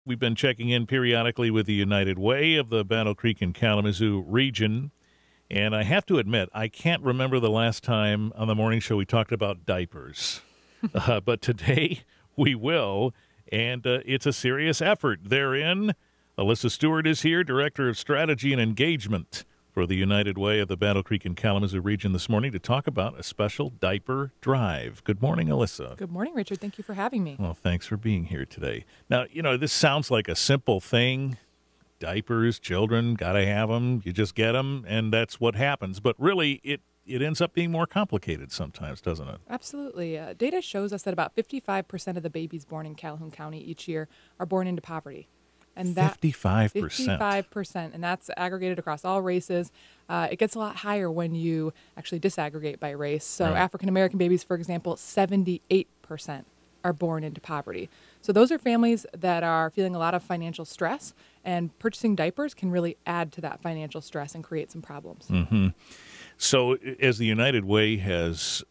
We've been checking in periodically with the United Way of the Battle Creek and Kalamazoo region. And I have to admit, I can't remember the last time on the morning show we talked about diapers. But today we will, and it's a serious effort. Therein, Alyssa Stewart is here, Director of Strategy and Engagement for the United Way of the Battle Creek and Kalamazoo region this morning to talk about a special diaper drive. Good morning, Alyssa. Good morning, Richard. Thank you for having me. Well, thanks for being here today. Now, this sounds like a simple thing. Diapers, children, got to have them. You just get them, and that's what happens. But really, it ends up being more complicated sometimes, doesn't it? Absolutely. Data shows us that about 55% of the babies born in Calhoun County each year are born into poverty. And that 55%. 55%, and that's aggregated across all races. It gets a lot higher when you actually disaggregate by race. So Right. African American babies, for example, 78% are born into poverty. So those are families that are feeling a lot of financial stress, and purchasing diapers can really add to that financial stress and create some problems. Mm-hmm. So as the United Way has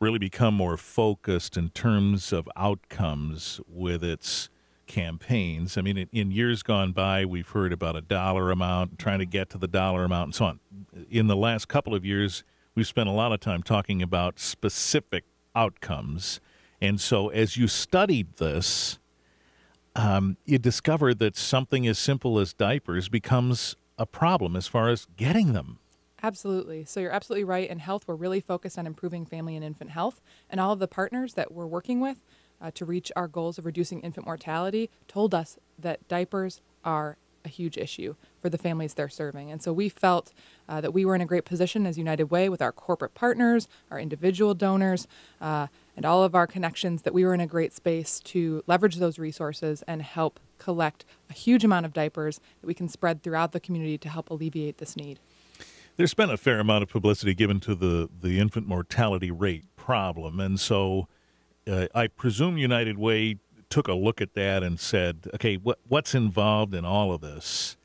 really become more focused in terms of outcomes with its campaigns, I mean, in years gone by, we've heard about a dollar amount, trying to get to the dollar amount, and so on. In the last couple of years, we've spent a lot of time talking about specific outcomes. And so as you studied this, you discovered that something as simple as diapers becomes a problem as far as getting them. Absolutely. So you're absolutely right. In health, we're really focused on improving family and infant health. And all of the partners that we're working with to reach our goals of reducing infant mortality told us that diapers are a huge issue for the families they're serving. And so we felt that we were in a great position as United Way with our corporate partners, our individual donors, and all of our connections, that we were in a great space to leverage those resources and help collect a huge amount of diapers that we can spread throughout the community to help alleviate this need. There's been a fair amount of publicity given to the infant mortality rate problem. And so I presume United Way took a look at that and said, okay, what's involved in all of this?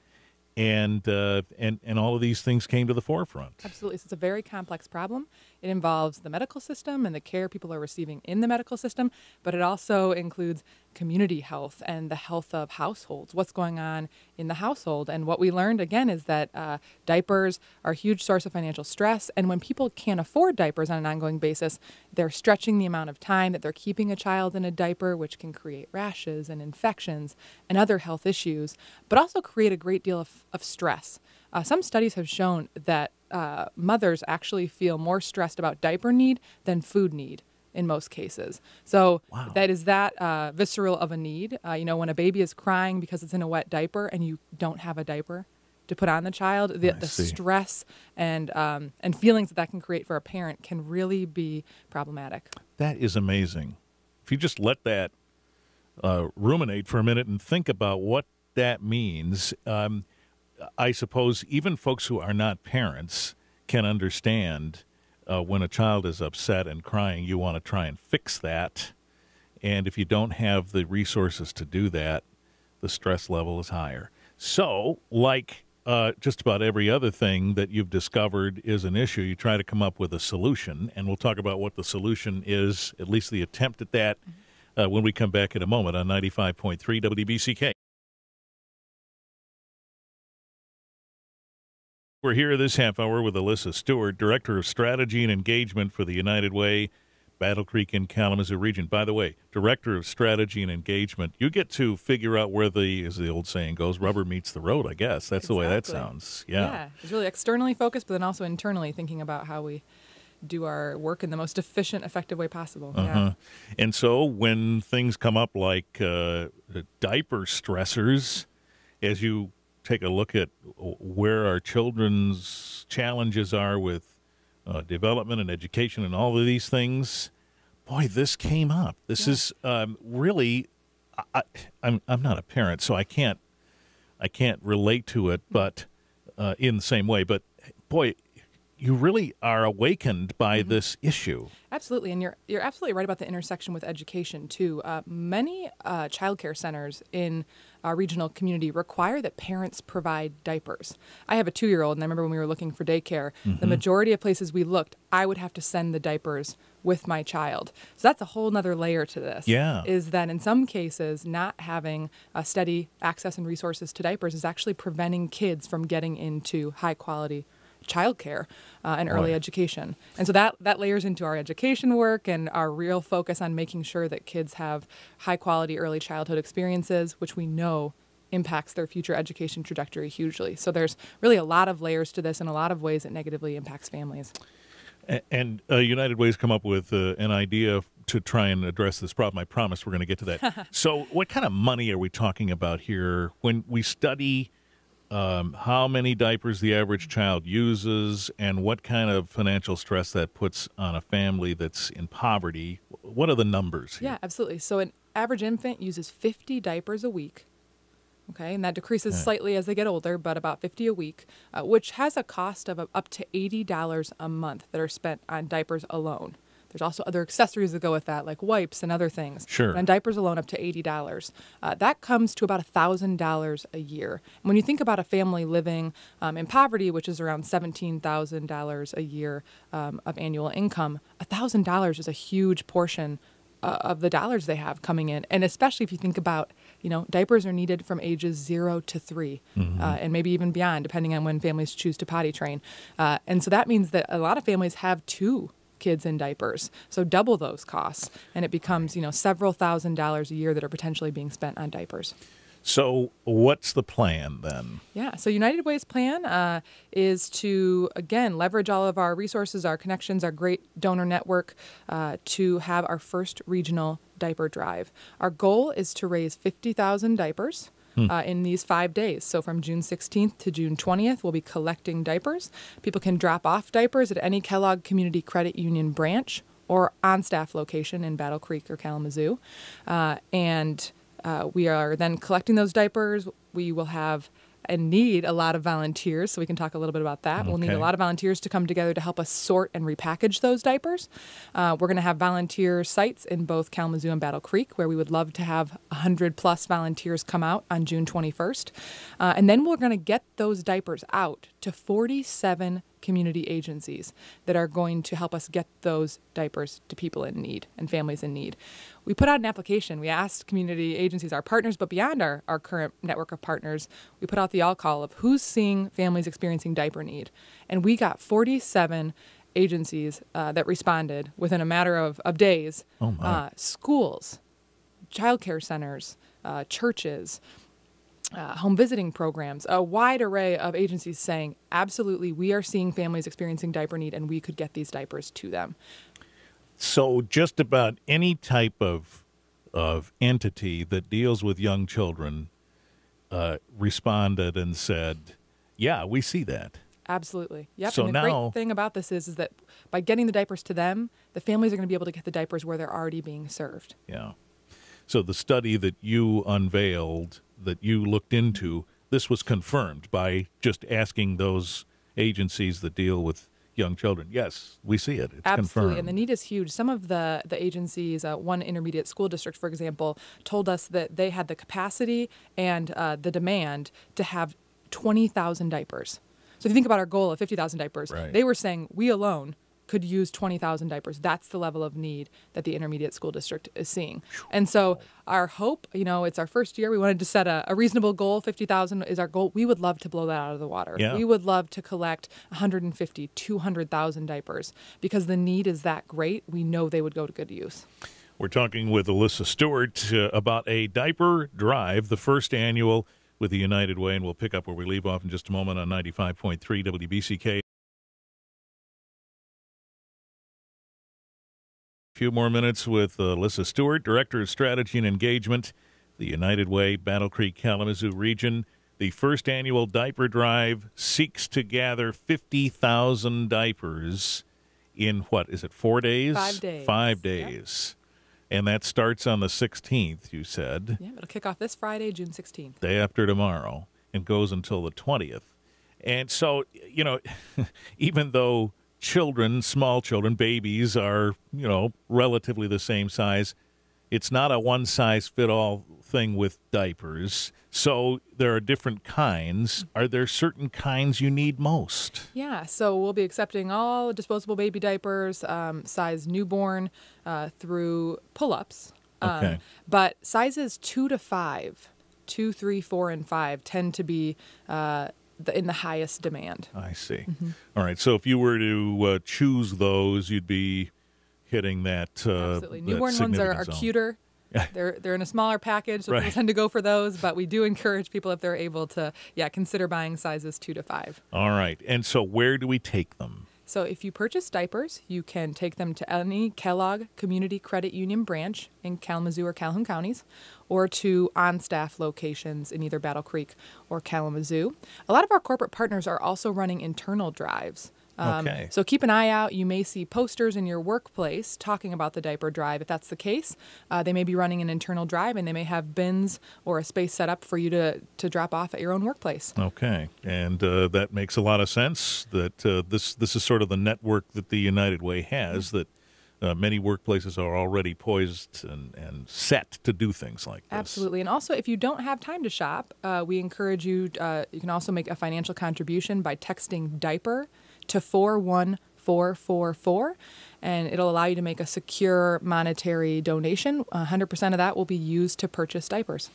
And all of these things came to the forefront. Absolutely. So it's a very complex problem. It involves the medical system and the care people are receiving in the medical system, but it also includes community health and the health of households, what's going on in the household. And what we learned, again, is that diapers are a huge source of financial stress. And when people can't afford diapers on an ongoing basis, they're stretching the amount of time that they're keeping a child in a diaper, which can create rashes and infections and other health issues, but also create a great deal of stress. Some studies have shown that mothers actually feel more stressed about diaper need than food need in most cases. So Wow. that is that visceral of a need. When a baby is crying because it's in a wet diaper and you don't have a diaper to put on the child, the stress and feelings that can create for a parent can really be problematic. That is amazing. If you just let that ruminate for a minute and think about what that means, I suppose even folks who are not parents can understand when a child is upset and crying, you want to try and fix that. And if you don't have the resources to do that, the stress level is higher. So, like just about every other thing that you've discovered is an issue, you try to come up with a solution. And we'll talk about what the solution is, at least the attempt at that, when we come back in a moment on 95.3 WBCK. We're here this half hour with Alyssa Stewart, Director of Strategy and Engagement for the United Way, Battle Creek and Kalamazoo region. By the way, Director of Strategy and Engagement, you get to figure out where as the old saying goes, rubber meets the road, I guess. That's the way that sounds. Yeah. It's really externally focused, but then also internally thinking about how we do our work in the most efficient, effective way possible. Yeah. And so when things come up like diaper stressors, as you take a look at where our children's challenges are with development and education and all of these things, boy, this came up. This is really, I'm not a parent, so I can't relate to it, but in the same way. But boy, you really are awakened by this issue. Absolutely, and you're absolutely right about the intersection with education too. Many child care centers in our regional community require that parents provide diapers. I have a 2-year-old, and I remember when we were looking for daycare, the majority of places we looked, I would have to send the diapers with my child. So that's a whole nother layer to this. Yeah. Is that in some cases, not having a steady access and resources to diapers is actually preventing kids from getting into high quality childcare and early education. And so that layers into our education work and our real focus on making sure that kids have high quality early childhood experiences, which we know impacts their future education trajectory hugely. So there's really a lot of layers to this and a lot of ways it negatively impacts families. And United Way's come up with an idea to try and address this problem. I promise we're going to get to that. So what kind of money are we talking about here when we study how many diapers the average child uses and what kind of financial stress that puts on a family that's in poverty? What are the numbers here? Yeah, absolutely. So an average infant uses 50 diapers a week. Okay, and that decreases slightly as they get older, but about 50 a week, which has a cost of up to $80 a month that are spent on diapers alone. There's also other accessories that go with that, like wipes and other things. Sure. But on diapers alone, up to $80. That comes to about $1,000 a year. And when you think about a family living in poverty, which is around $17,000 a year of annual income, $1,000 is a huge portion of the dollars they have coming in. And especially if you think about, diapers are needed from ages 0 to 3, and maybe even beyond, depending on when families choose to potty train. And so that means that a lot of families have 2 kids in diapers. So double those costs. And it becomes, several $1,000s a year that are potentially being spent on diapers. So what's the plan then? Yeah, so United Way's plan is to, again, leverage all of our resources, our connections, our great donor network to have our first regional diaper drive. Our goal is to raise 50,000 diapers in these 5 days. So from June 16th to June 20th, we'll be collecting diapers. People can drop off diapers at any Kellogg Community Credit Union branch or on-staff location in Battle Creek or Kalamazoo. We are then collecting those diapers. We will have and need a lot of volunteers, so we can talk a little bit about that. Okay. We'll need a lot of volunteers to come together to help us sort and repackage those diapers. We're going to have volunteer sites in both Kalamazoo and Battle Creek, where we would love to have 100-plus volunteers come out on June 21st. And then we're going to get those diapers out to 47 community agencies that are going to help us get those diapers to people in need and families in need. We put out an application. We asked community agencies, our partners, but beyond our current network of partners, we put out the all-call of who's seeing families experiencing diaper need. And we got 47 agencies that responded within a matter of days. Oh my. Schools, childcare centers, churches, home visiting programs, a wide array of agencies saying, absolutely, we are seeing families experiencing diaper need and we could get these diapers to them. So just about any type of entity that deals with young children responded and said, yeah, we see that. Absolutely. Yep. So and the now, great thing about this is that by getting the diapers to them, the families are going to be able to get the diapers where they're already being served. Yeah. So the study that you unveiled, that you looked into, this was confirmed by just asking those agencies that deal with young children. Yes, we see it. It's Absolutely, confirmed. and the need is huge. Some of the agencies, one intermediate school district, for example, told us that they had the capacity and the demand to have 20,000 diapers. So if you think about our goal of 50,000 diapers, right. They were saying we alone could use 20,000 diapers. That's the level of need that the intermediate school district is seeing. And so our hope, it's our first year. We wanted to set a reasonable goal. 50,000 is our goal. We would love to blow that out of the water. Yeah. We would love to collect 150, 200,000 diapers because the need is that great. We know they would go to good use. We're talking with Alyssa Stewart about a diaper drive, the first annual with the United Way, and we'll pick up where we leave off in just a moment on 95.3 WBCK. Few more minutes with Alyssa Stewart, Director of Strategy and Engagement, the United Way, Battle Creek, Kalamazoo region. The first annual diaper drive seeks to gather 50,000 diapers in, 4 days? 5 days. 5 days. Yep. And that starts on the 16th, you said. Yeah, it'll kick off this Friday, June 16th. Day after tomorrow, and goes until the 20th. And so, even though children, small children, babies are, relatively the same size, it's not a one-size-fit-all thing with diapers. So there are different kinds. Are there certain kinds you need most? Yeah, so we'll be accepting all disposable baby diapers, size newborn through pull-ups. Okay. But sizes 2 to 5, 2, 3, 4, and 5 tend to be in the highest demand. I see. All right. So if you were to choose those, you'd be hitting that. Absolutely. That Newborn ones are zone. cuter. They're in a smaller package, so Right. people tend to go for those. But we do encourage people, if they're able to, consider buying sizes 2 to 5. All right. And so where do we take them? So if you purchase diapers, you can take them to any Kellogg Community Credit Union branch in Kalamazoo or Calhoun counties, or to on-staff locations in either Battle Creek or Kalamazoo. A lot of our corporate partners are also running internal drives. Okay. So keep an eye out. You may see posters in your workplace talking about the diaper drive. If that's the case, they may be running an internal drive, and they may have bins or a space set up for you to drop off at your own workplace. Okay. And that makes a lot of sense that this is sort of the network that the United Way has, that many workplaces are already poised and set to do things like this. Absolutely. And also, if you don't have time to shop, we encourage you, you can also make a financial contribution by texting diaper to 41444, and it'll allow you to make a secure monetary donation. 100% of that will be used to purchase diapers.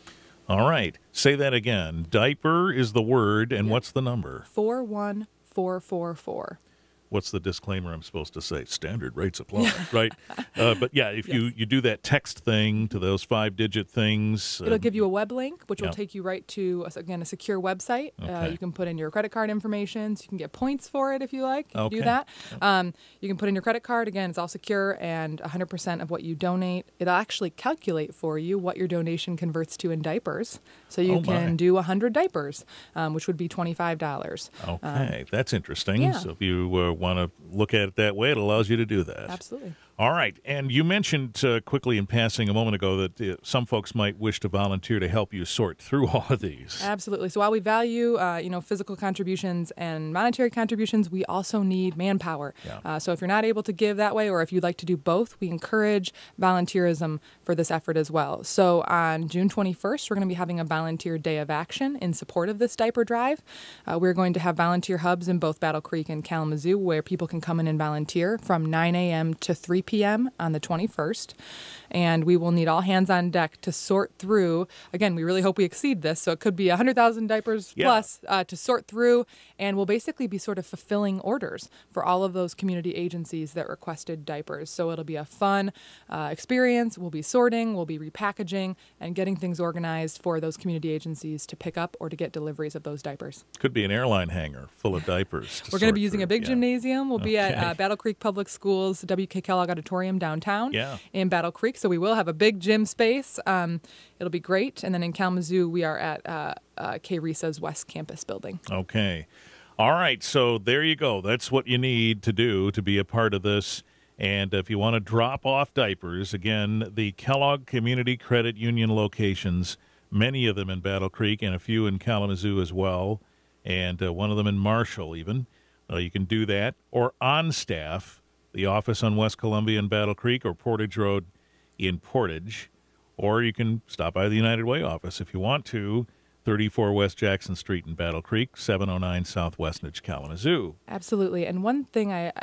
All right. Say that again. Diaper is the word, and what's the number? 41444. What's the disclaimer I'm supposed to say? Standard rates apply, right? But yeah, if you do that text thing to those 5-digit things. It'll give you a web link, which yeah. will take you right to, again, a secure website. Okay. You can put in your credit card information, so you can get points for it if you like. You can Okay. do that. You can put in your credit card. Again, it's all secure, and 100% of what you donate, it'll actually calculate for you what your donation converts to in diapers. So you can do 100 diapers, which would be $25. Okay, that's interesting. Yeah. So if you want to look at it that way, it allows you to do that. Absolutely. All right. And you mentioned quickly in passing a moment ago that some folks might wish to volunteer to help you sort through all of these. Absolutely. So while we value, physical contributions and monetary contributions, we also need manpower. Yeah. So if you're not able to give that way, or if you'd like to do both, we encourage volunteerism for this effort as well. So on June 21st, we're going to be having a volunteer day of action in support of this diaper drive. We're going to have volunteer hubs in both Battle Creek and Kalamazoo, where people can come in and volunteer from 9 a.m. to 3 p.m. on the 21st. And we will need all hands on deck to sort through. Again, we really hope we exceed this, so it could be 100,000 diapers plus to sort through. And we'll basically be sort of fulfilling orders for all of those community agencies that requested diapers. So it'll be a fun experience. We'll be sorting, we'll be repackaging, and getting things organized for those community agencies to pick up or to get deliveries of those diapers. Could be an airline hangar full of diapers. We're going to be using a big gymnasium. gymnasium. We'll be at Battle Creek Public Schools, WK Kellogg Auditorium downtown in Battle Creek. So we will have a big gym space. It'll be great. And then in Kalamazoo, we are at K-RISA's West Campus building. Okay. All right. So there you go. That's what you need to do to be a part of this. And if you want to drop off diapers, again, the Kellogg Community Credit Union locations, many of them in Battle Creek and a few in Kalamazoo as well, and one of them in Marshall even. You can do that. Or on staff, the office on West Columbia in Battle Creek or Portage Road in Portage. Or you can stop by the United Way office if you want to, 34 West Jackson Street in Battle Creek, 709 South Westnedge, Kalamazoo. Absolutely. And one thing I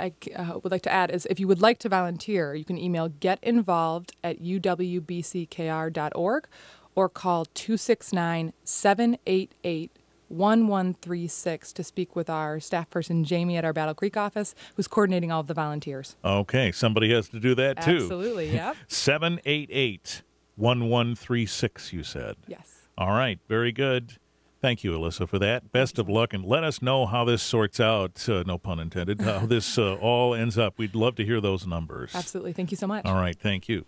would like to add is if you would like to volunteer, you can email getinvolved@uwbckr.org or call 269-788-1136 to speak with our staff person, Jamie, at our Battle Creek office, who's coordinating all of the volunteers. Okay, somebody has to do that too. Absolutely, yeah. 788-1136, you said. Yes. All right, very good. Thank you, Alyssa, for that. Best of luck, and let us know how this sorts out, no pun intended, how this all ends up. We'd love to hear those numbers. Absolutely. Thank you so much. All right, thank you.